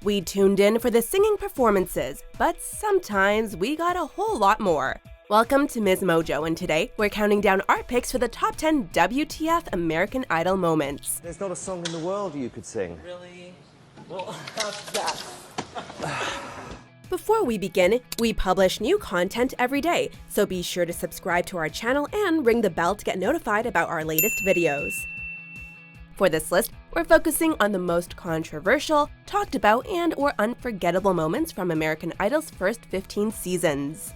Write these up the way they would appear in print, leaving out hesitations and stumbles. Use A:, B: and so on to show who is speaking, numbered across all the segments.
A: We tuned in for the singing performances, but sometimes we got a whole lot more. Welcome to Ms. Mojo, and today we're counting down our picks for the top 10 WTF American Idol moments.
B: There's not a song in the world you could sing.
C: Really? Well, how's that?
A: Before we begin, we publish new content every day, so be sure to subscribe to our channel and ring the bell to get notified about our latest videos. For this list, we're focusing on the most controversial, talked about, and/or unforgettable moments from American Idol's first 15 seasons.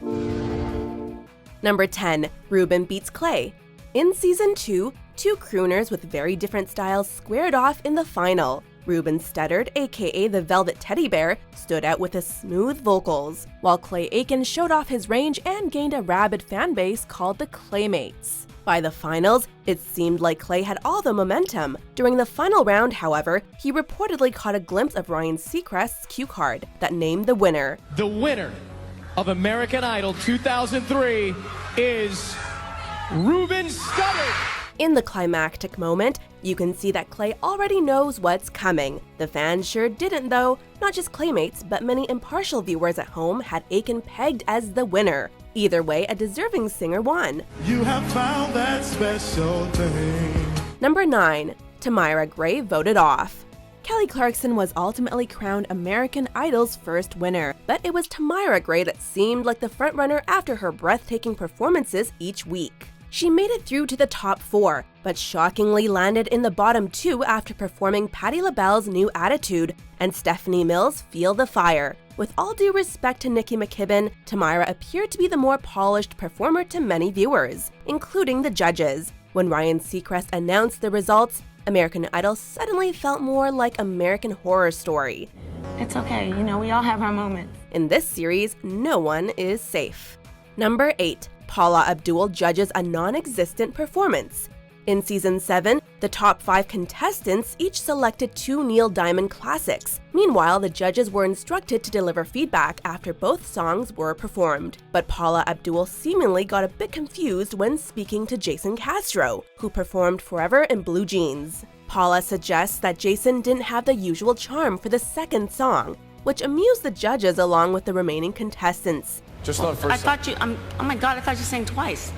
A: Number 10. Ruben beats Clay. In Season 2, two crooners with very different styles squared off in the final. Ruben stuttered, aka the Velvet Teddy Bear, stood out with his smooth vocals, while Clay Aiken showed off his range and gained a rabid fanbase called the Claymates. By the finals, it seemed like Clay had all the momentum. During the final round, however, he reportedly caught a glimpse of Ryan Seacrest's cue card that named the winner.
D: The winner of American Idol 2003 is Ruben Studdard.
A: In the climactic moment, you can see that Clay already knows what's coming. The fans sure didn't though. Not just Claymates, but many impartial viewers at home had Aiken pegged as the winner. Either way, a deserving singer won.
E: You have found that special thing.
A: Number 9. Tamyra Gray voted off. Kelly Clarkson was ultimately crowned American Idol's first winner, but it was Tamyra Gray that seemed like the frontrunner after her breathtaking performances each week. She made it through to the top 4, but shockingly landed in the bottom 2 after performing Patti LaBelle's New Attitude and Stephanie Mills' Feel the Fire. With all due respect to Nikki McKibben, Tamyra appeared to be the more polished performer to many viewers, including the judges. When Ryan Seacrest announced the results, American Idol suddenly felt more like American Horror Story.
F: It's okay, you know, we all have our moments.
A: In this series, no one is safe. Number 8. Paula Abdul judges a non-existent performance. In Season 7, the top 5 contestants each selected 2 Neil Diamond classics. Meanwhile, the judges were instructed to deliver feedback after both songs were performed. But Paula Abdul seemingly got a bit confused when speaking to Jason Castro, who performed Forever in Blue Jeans. Paula suggests that Jason didn't have the usual charm for the second song, which amused the judges along with the remaining contestants.
C: Just not first.
F: I thought you, oh my God, I thought you sang twice.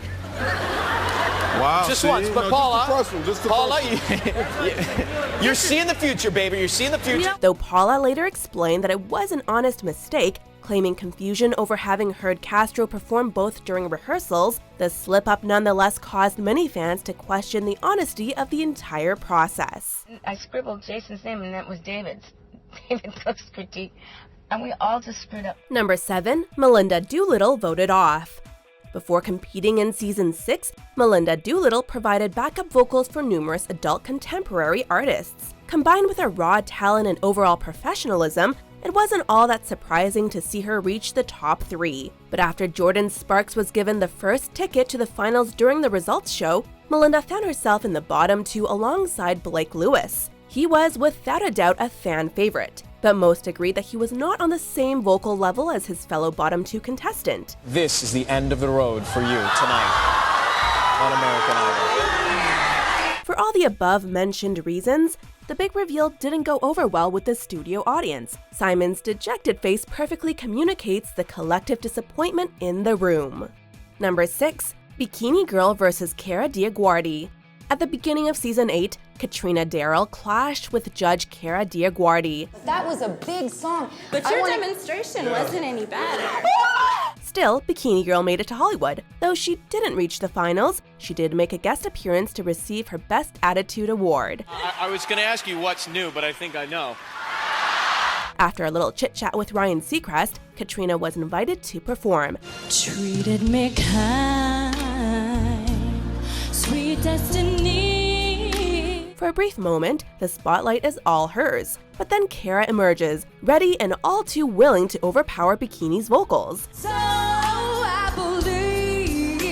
E: Wow.
C: Just
E: see?
C: once, but
E: No,
C: Paula,
E: just the
C: Paula,
E: first one.
C: you're seeing the future, baby. You're seeing the future.
A: Though Paula later explained that it was an honest mistake, claiming confusion over having heard Castro perform both during rehearsals, the slip-up nonetheless caused many fans to question the honesty of the entire process.
G: I scribbled Jason's name and that was David's. David Cook's critique. And we all just screwed up.
A: Number 7. Melinda Doolittle voted off. Before competing in Season 6, Melinda Doolittle provided backup vocals for numerous adult contemporary artists. Combined with her raw talent and overall professionalism, it wasn't all that surprising to see her reach the top 3. But after Jordan Sparks was given the first ticket to the finals during the results show, Melinda found herself in the bottom 2 alongside Blake Lewis. He was without a doubt a fan favorite, but most agreed that he was not on the same vocal level as his fellow bottom 2 contestant.
C: This is the end of the road for you tonight on American Idol.
A: For all the above-mentioned reasons, the big reveal didn't go over well with the studio audience. Simon's dejected face perfectly communicates the collective disappointment in the room. Number 6. Bikini Girl vs. DioGuardi. At the beginning of Season 8, Katrina Darrell clashed with Judge DioGuardi.
H: That was a big song.
I: But your demonstration wasn't any better.
A: Still, Bikini Girl made it to Hollywood. Though she didn't reach the finals, she did make a guest appearance to receive her Best Attitude award.
J: I was going to ask you what's new, but I think I know.
A: After a little chit-chat with Ryan Seacrest, Katrina was invited to perform.
I: Treated me kind, sweet destiny.
A: For a brief moment, the spotlight is all hers. But then Kara emerges, ready and all too willing to overpower Bikini's vocals.
I: So I believed,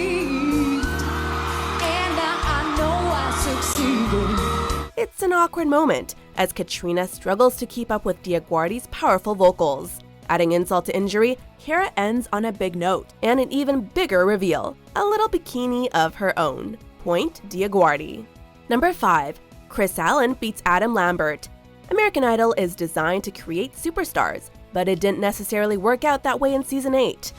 I: and now I know I succeeded.
A: It's an awkward moment, as Katrina struggles to keep up with DioGuardi's powerful vocals. Adding insult to injury, Kara ends on a big note, and an even bigger reveal, a little bikini of her own. Point DioGuardi. Number 5. Kris Allen beats Adam Lambert. American Idol is designed to create superstars, but it didn't necessarily work out that way in Season 8.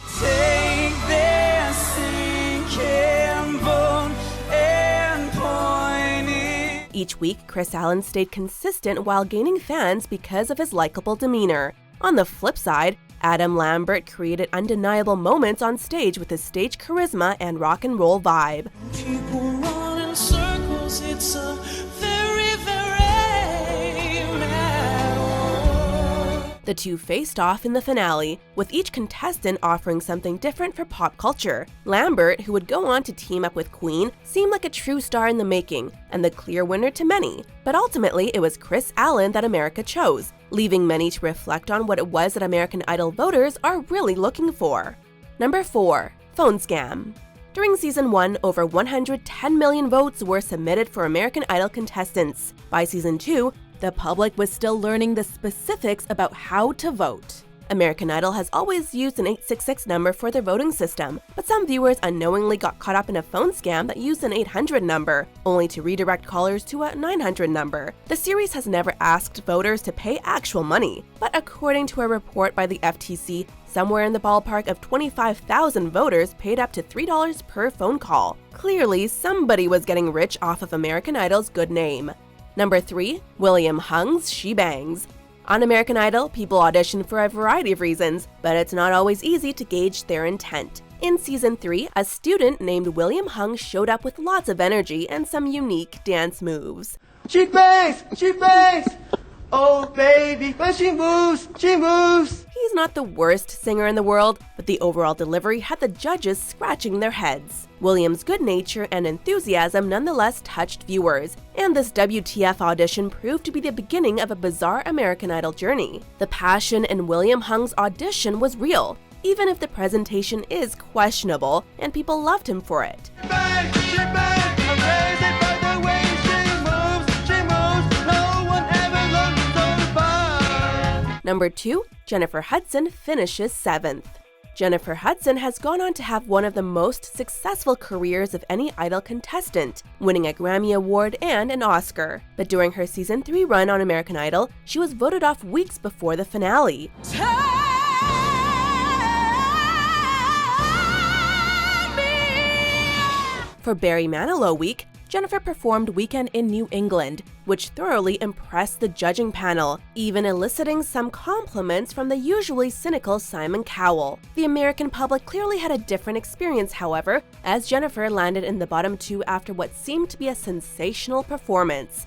A: Each week, Kris Allen stayed consistent while gaining fans because of his likable demeanor. On the flip side, Adam Lambert created undeniable moments on stage with his stage charisma and rock and roll vibe.
I: People run in circles, it's a very, very mad world.
A: The two faced off in the finale, with each contestant offering something different for pop culture. Lambert, who would go on to team up with Queen, seemed like a true star in the making, and the clear winner to many. But ultimately, it was Kris Allen that America chose, leaving many to reflect on what it was that American Idol voters are really looking for. Number 4. Phone Scam. During Season 1, over 110 million votes were submitted for American Idol contestants. By Season 2, the public was still learning the specifics about how to vote. American Idol has always used an 866 number for their voting system, but some viewers unknowingly got caught up in a phone scam that used an 800 number, only to redirect callers to a 900 number. The series has never asked voters to pay actual money, but according to a report by the FTC, somewhere in the ballpark of 25,000 voters paid up to $3 per phone call. Clearly, somebody was getting rich off of American Idol's good name. Number 3. William Hung's She Bangs. On American Idol, people audition for a variety of reasons, but it's not always easy to gauge their intent. In Season 3, a student named William Hung showed up with lots of energy and some unique dance moves.
B: She bangs! She bangs! Oh baby, when she moves, she moves!
A: He's not the worst singer in the world, but the overall delivery had the judges scratching their heads. William's good nature and enthusiasm nonetheless touched viewers, and this WTF audition proved to be the beginning of a bizarre American Idol journey. The passion in William Hung's audition was real, even if the presentation is questionable, and people loved him for it.
E: She bangs, amazing by the way she moves, no one ever looked so fine.
A: Number 2, Jennifer Hudson finishes 7th. Jennifer Hudson has gone on to have one of the most successful careers of any Idol contestant, winning a Grammy Award and an Oscar. But during her Season 3 run on American Idol, she was voted off weeks before the finale. For Barry Manilow Week, Jennifer performed Weekend in New England, which thoroughly impressed the judging panel, even eliciting some compliments from the usually cynical Simon Cowell. The American public clearly had a different experience, however, as Jennifer landed in the bottom 2 after what seemed to be a sensational performance.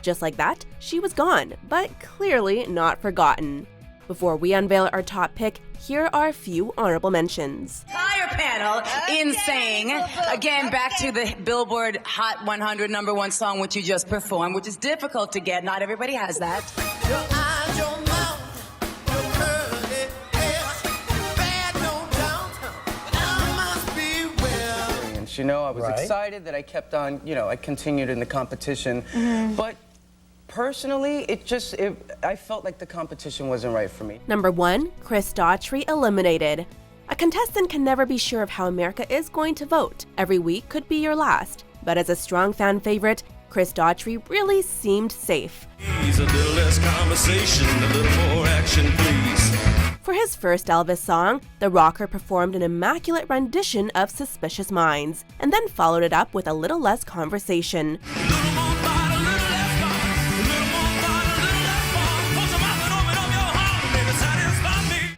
A: Just like that, she was gone, but clearly not forgotten. Before we unveil our top pick, here are a few honorable mentions.
H: Entire panel in saying, again, back to the Billboard Hot 100 #1 song, which you just performed, which is difficult to get. Not everybody has that.
I: Your eyes, your mouth, your curly hair, bad no doubt, I must be well.
K: You know, I was excited that I kept on, I continued in the competition, but personally, I felt like the competition wasn't right for me.
A: Number 1, Chris Daughtry eliminated. A contestant can never be sure of how America is going to vote. Every week could be your last. But as a strong fan favorite, Chris Daughtry really seemed safe.
E: Please, a little less conversation, a little more action, please.
A: For his first Elvis song, the rocker performed an immaculate rendition of Suspicious Minds, and then followed it up with a little less conversation.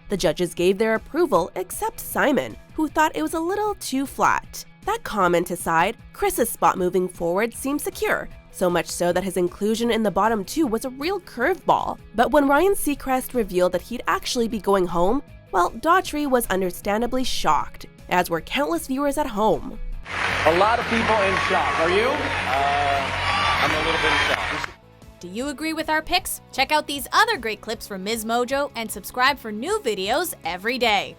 A: The judges gave their approval except Simon, who thought it was a little too flat. That comment aside, Chris's spot moving forward seemed secure, so much so that his inclusion in the bottom 2 was a real curveball. But when Ryan Seacrest revealed that he'd actually be going home, well, Daughtry was understandably shocked, as were countless viewers at home.
J: A lot of people in shock. Are you? I'm a little bit in shock.
L: Do you agree with our picks? Check out these other great clips from Ms. Mojo and subscribe for new videos every day.